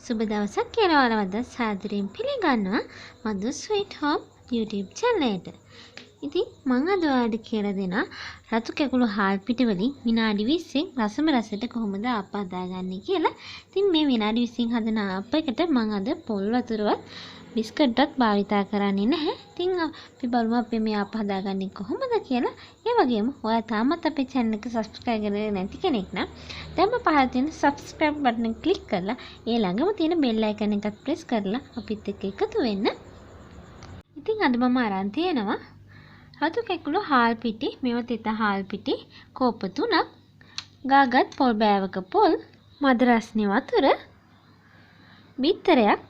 සුබ දවසක් කියලා ඔයාලවද සාදරයෙන් පිළිගන්නවා මදු ස්වීට් හෝම් YouTube channel එකට. ඉතින් මම අද ඔයාලට කියලා දෙනවා රතු කැකුළු හාල් පිටි වලින් විනාඩි 20න් රසම රසට කොහොමද ආප හදාගන්නේ කියලා. ඉතින් මේ විනාඩි 20න් හදන ආප එකට මම අද පොල් වතුරවත් බිස්කට්වත් භාවිතා කරන්නේ නැහැ. ඉතින් අපි බලමු අපි මේ ආප හදාගන්නේ කොහොමද කියලා. ඒ වගේම ඔයා තාමත් අපේ channel එක subscribe කරලා නැති කෙනෙක් නම් දැන්ම පහළ තියෙන subscribe button එක click කරලා ඒ ළඟම තියෙන bell icon එකත් press කරලා අපිත් එක්ක එකතු වෙන්න. ඉතින් අද මම අරන් තියෙනවා රතු කැකුළු හාල් පිටි, මේවා තෙත හාල් පිටි, කෝප 3ක්, ගාගත් පොල් බෑවක පොල්, මද රස්නේ වතුර, බිත්තරයක්,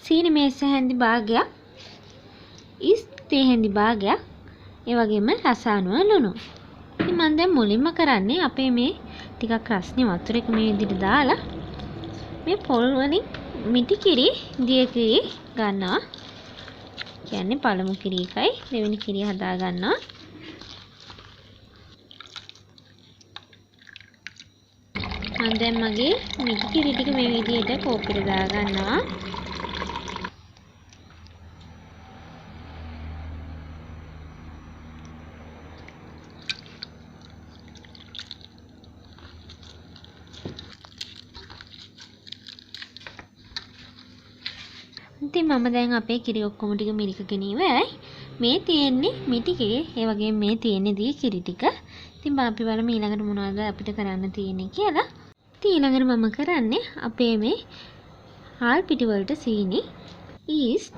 සීනි මේස හැඳි භාගයක්, ඉස් තේ හැඳි භාගයක්, ඒ වගේම රස අනුව ලුණු. ඉතින් මම දැන් මුලින්ම කරන්නේ අපේ මේ ටිකක් රස්නේ වතුර එක මේ විදිහට දාලා මේ පොල් වලින් මිටි කිරි, දිය කිරි ගන්නවා. කියන්නේ පළමු කිරි එකයි දෙවෙනි කිරි හදා ගන්නවා. මම දැන් මගේ මිටි කිරි ටික මේ විදිහට කෝපෙට දා ගන්නවා. ඉතින් මම දැන් අපේ කිරි ඔක්කොම ටික මිරිකගෙන ඉවරයි. මේ තියෙන්නේ මිටි කිරි, ඒ වගේම මේ තියෙන්නේ දී කිරි ටික. ඉතින් අපි බලමු ඊළඟට මොනවද අපිට කරන්න තියෙන්නේ කියලා. ඉතින් ඊළඟට මම කරන්නේ අපේ මේ හාල් පිටි වලට සීනි, ඊස්ට්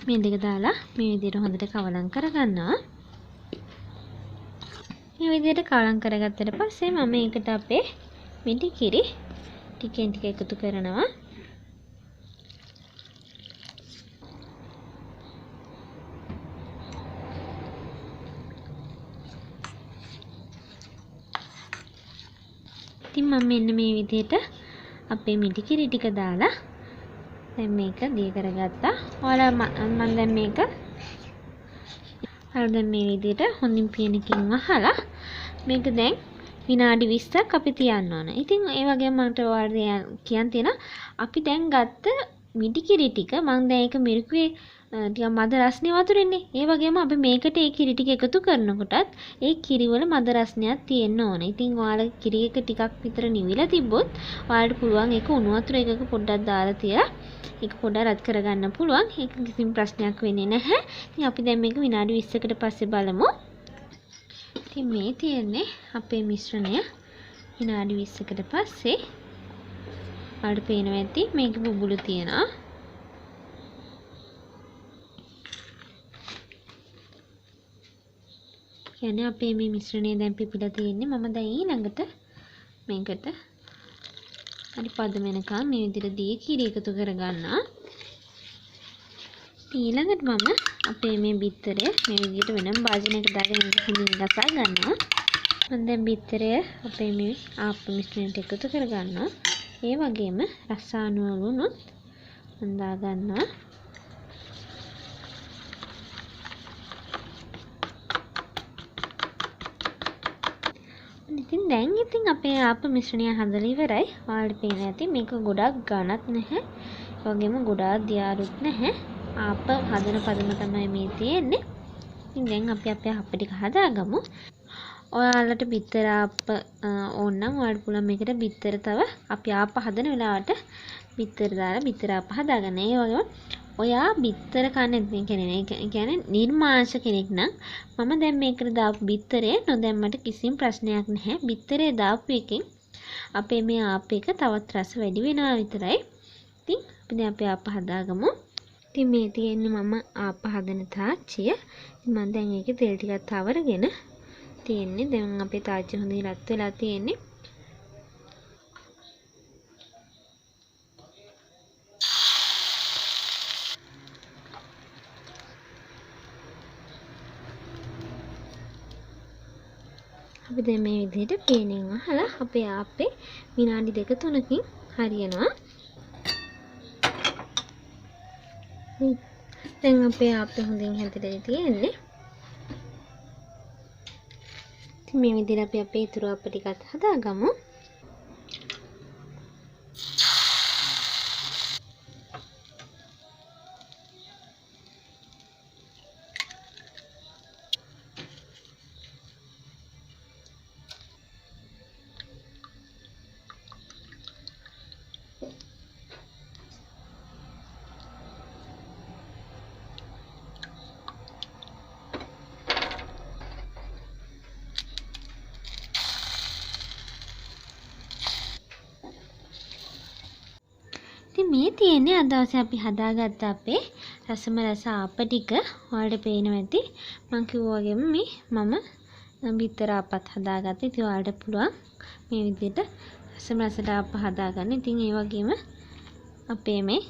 මේ දෙක දාලා මේ විදිහට හොඳට කවලම් කරගන්නවා. මේ විදිහට කවලම් කරගත්තට පස්සේ මම මේකට අපේ මිටි කිරි ටිකෙන් ටික එකතු කරනවා. ඉතින් මම මෙන්න මේ විදිහට අපේ මිටි කිරි ටික දාලා දැන් මේක දිය කරගත්තා. ඔයාලා මම දැන් මේක දැන් මේ විදිහට හොඳින් පියනකින් වහලා මේක දැන් විනාඩි 20ක් අපි තියන්න ඕන. ඉතින් ඒ වගේම මට ඔයාලට කියන්න තියෙන අපි දැන් ගත්ත මිටි කිරි ටික මම දැන් ඒක මිරිකුවේ ටිකක් මද රස්නේ වතුරෙන්නේ. ඒ වගේම අපි මේකට ඒ කිරි ටික එකතු කරනකොටත් ඒ කිරි වල මද රස්නයක් තියෙන්න ඕන. ඉතින් ඔයාලා කිරි එක ටිකක් විතර නිවිලා තිබ්බොත් ඔයාලට පුළුවන් ඒක උණු වතුර එකක පොඩ්ඩක් දාලා තියලා ඒක පොඩ්ඩක් රත් කරගන්න පුළුවන්. ඒක කිසිම ප්‍රශ්නයක් වෙන්නේ නැහැ. ඉතින් අපි දැන් මේක විනාඩි 20කට පස්සේ බලමු. ඉතින් මේ තියෙන්නේ අපේ මිශ්‍රණය විනාඩි 20කට පස්සේ ඔයාලට පේනවා ඇති මේක බුබුලු තියෙනවා. කියන්නේ අපේ මේ මිශ්‍රණය දැන් පිපිලා තියෙන්නේ. මම දැන් ඊළඟට මේකට හරි පද වෙනකම් මේ විදිහට දී කිරි එකතු කරගන්නවා. ඊළඟට මම අපේ මේ බිත්තරය මේ විදිහට වෙනම භාජනයකට දාගෙන හොඳින් ගසා ගන්නවා. මම දැන් බිත්තරය අපේ මේ ආප මිශ්‍රණයට එකතු කරගන්නවා. ඒ වගේම රස අනුව ලුණුත් මම දා ගන්නවා. ඉතින් අපේ ආප මිශ්‍රණය හදලා ඉවරයි. ඔයාලට පේනවා ඇති මේක ගොඩක් ඝනත් නැහැ. ඒ වගේම ගොඩාක් දියාරුත් නැහැ. ආප හදන පදම තමයි මේ තියෙන්නේ. ඉතින් දැන් අපි අපේ ආප ටික හදාගමු. ඔයාලට බිත්තර ආප ඕන නම් ඔයාලට පුළුවන් මේකට බිත්තර තව අපි ආප හදන වෙලාවට බිත්තර දාලා බිත්තර ආප හදාගන්න. ඒ වගේම ඔයා බිත්තර කන්නේ කියන්නේ නිර්මාංශ කෙනෙක් නම් මම දැන් මේකට දාපු බිත්තරේ නොදැම්මට කිසිම ප්‍රශ්නයක් නැහැ. බිත්තරේ දාපු එකෙන් අපේ මේ ආප එක තවත් රස වැඩි වෙනවා විතරයි. ඉතින් අපි දැන් අපේ ආප හදාගමු. ඉතින් මේ තියෙන්නේ මම ආප හදන තාච්චිය. මම දැන් ඒකේ තෙල් ටිකක් තවරගෙන තියෙන්නේ. දැන් අපේ තාච්චිය හොඳින් රත් වෙලා තියෙන්නේ. අපි දැන් මේ විදිහට පේනෙන් අහලා අපේ ආපේ විනාඩි 2-3කින් හරියනවා. දැන් අපේ ආපේ හොඳින් හැදිලා තියෙන්නේ. ඉතින් මේ විදිහට අපි අපේ ඉතුරු ආප ටිකත් හදාගමු. ඉතින් මේ තියෙන්නේ අද දවසේ අපි හදාගත්ත අපේ රසම රස ආප ටික. ඔයාලට පේනවා ඇති. මම කිව්වා වගේම මම බිත්තර ආපත් හදාගත්තා. ඉතින් ඔයාලට පුළුවන් මේ විදිහට රසම රසට ආප හදාගන්න. ඉතින් ඒ වගේම අපේ මේ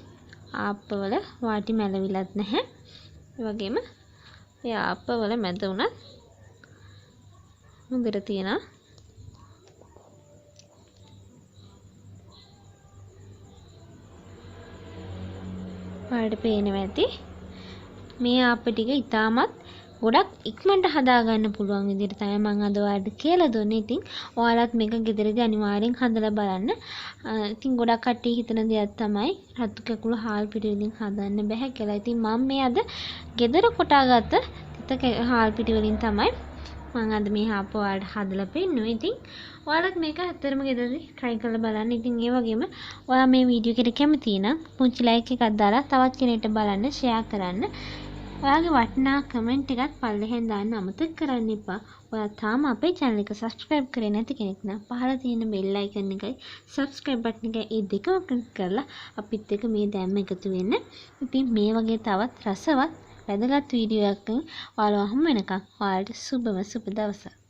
ආප්පවල වාටි මැලවිලත් නැහැ. ඒ වගේම ඒ ආප්පවල මැද උනත් හොඳට තියෙනවා. ඔයාලට පේනවා ඇති. මේ ආප්ප ටික ඉතාමත් ගොඩක් ඉක්මනට හදාගන්න පුළුවන් විදිහට තමයි මම අද ඔයාලට කියලා දුන්නේ. ඉතින් ඔයාලත් මේක ගෙදරදී අනිවාර්යෙන් හදලා බලන්න. ඉතින් ගොඩක් කට්ටිය හිතන දෙයක් තමයි රතු කැකුළු හාල් පිටි වලින් හදන්න බෑ කියලා. ඉතින් මම මේ අද ගෙදර කොටාගත්ත තිත හාල් පිටි වලින් තමයි මම අද මේ ආප්ප ඔයාලට හදලා පෙන්නුවේ. ඉතින් ඔයාලත් මේක ඇත්තටම ගෙදරදී try කරලා බලන්න. ඉතින් ඒ වගේම ඔයා මේ වීඩියෝ එකට කැමති නම් පුංචි like එකක් දාලා තවත් කෙනෙක්ට බලන්න share කරන්න. ඔයාගේ වටිනා කමෙන්ට් එකක් පල්ලෙහෙන් දාන්න අමතක කරන්න එපා. ඔයා තාම අපේ channel එක subscribe කරේ නැති කෙනෙක් නම් පහළ තියෙන bell icon එකයි subscribe button එකයි ඒ දෙකම click කරලා අපිත් එක්ක මේ දැම්ම එකතු වෙන්න. ඉතින් මේ වගේ තවත් රසවත් වැදගත් වීඩියෝ එකකින් ඔයාලව හමු වෙනකම් ඔයාලට සුබම සුබ දවසක්.